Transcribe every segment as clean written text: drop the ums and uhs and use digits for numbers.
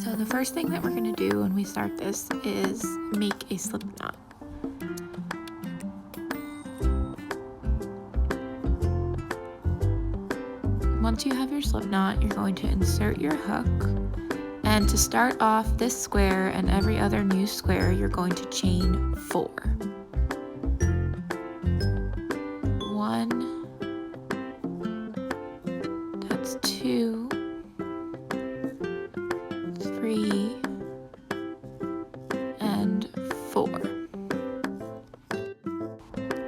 So the first thing that we're going to do when we start this is make a slip knot. Once you have your slip knot, you're going to insert your hook, and to start off this square and every other new square, you're going to chain 4. 1, that's 2, 3, and 4.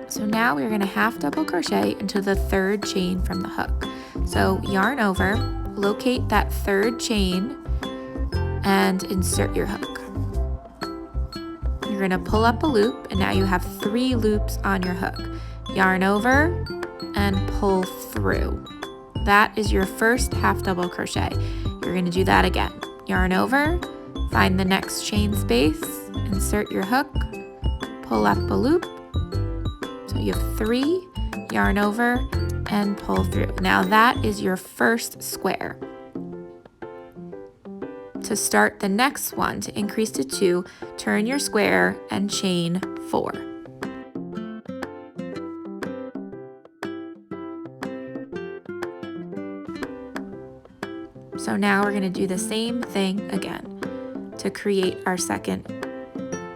So now we're going to half double crochet into the 3rd chain from the hook. So yarn over, locate that 3rd chain, and insert your hook. You're going to pull up a loop, and now you have 3 loops on your hook. Yarn over and pull through. That is your first half double crochet. You're going to do that again. Yarn over, find the next chain space, insert your hook, pull up a loop. So you have 3, yarn over, and pull through. Now that is your first square. To start the next one, to increase to 2, turn your square and chain 4. So now we're going to do the same thing again to create our second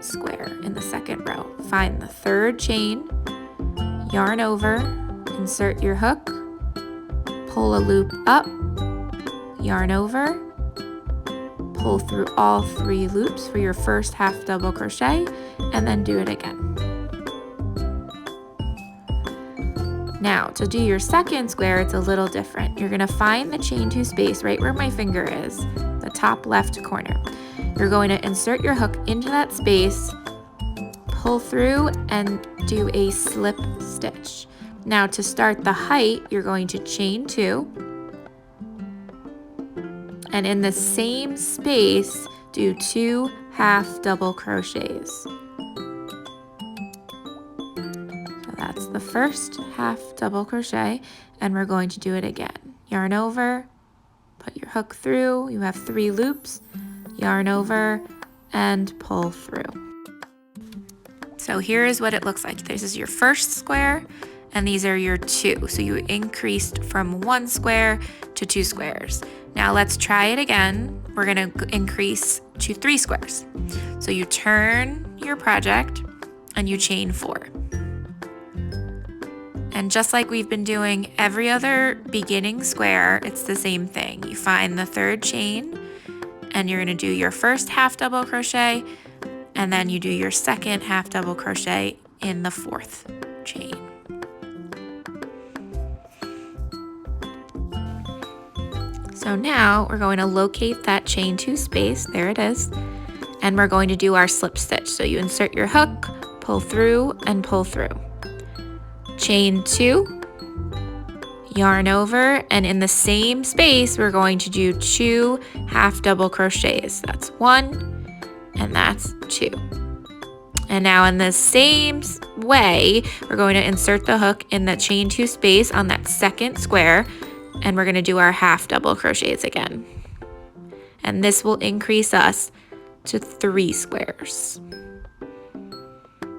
square in the 2nd row. Find the 3rd chain, yarn over, insert your hook, pull a loop up, yarn over, pull through all 3 loops for your first half double crochet, and then do it again. Now to do your second square, it's a little different. You're going to find the chain 2 space right where my finger is, the top left corner. You're going to insert your hook into that space, pull through, and do a slip stitch. Now to start the height, you're going to chain 2, and in the same space, do 2 half double crochets. So that's the first half double crochet, and we're going to do it again. Yarn over, put your hook through, you have 3 loops, yarn over, and pull through. So here is what it looks like. This is your first square, and these are your 2. So you increased from 1 square to 2 squares. Now let's try it again. We're going to increase to 3 squares. So you turn your project and you chain 4. And just like we've been doing every other beginning square, it's the same thing. You find the 3rd chain, and you're going to do your first half double crochet, and then you do your second half double crochet in the 4th chain. So now we're going to locate that chain 2 space, there it is, and we're going to do our slip stitch. So you insert your hook, pull through, and pull through. Chain 2, yarn over, and in the same space, we're going to do 2 half double crochets. That's 1, and that's 2. And now in the same way, we're going to insert the hook in the chain 2 space on that 2nd square, and we're going to do our half double crochets again. And this will increase us to 3 squares.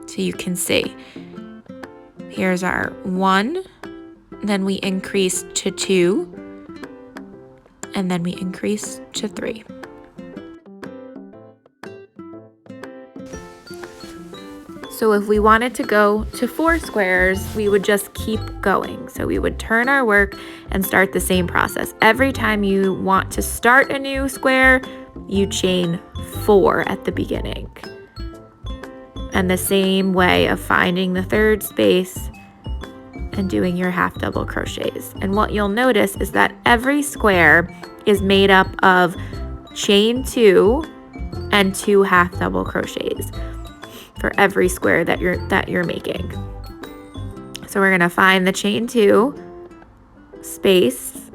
So you can see, here's our 1, then we increase to 2, and then we increase to 3. So if we wanted to go to 4 squares, we would just keep going. So we would turn our work and start the same process. Every time you want to start a new square, you chain 4 at the beginning. And the same way of finding the 3rd space and doing your half double crochets. And what you'll notice is that every square is made up of chain 2 and 2 half double crochets for every square that you're making. So we're going to find the chain 2 space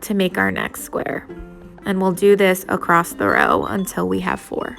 to make our next square. And we'll do this across the row until we have 4.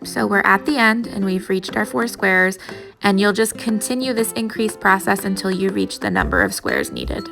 So we're at the end and we've reached our 4 squares, and you'll just continue this increase process until you reach the number of squares needed.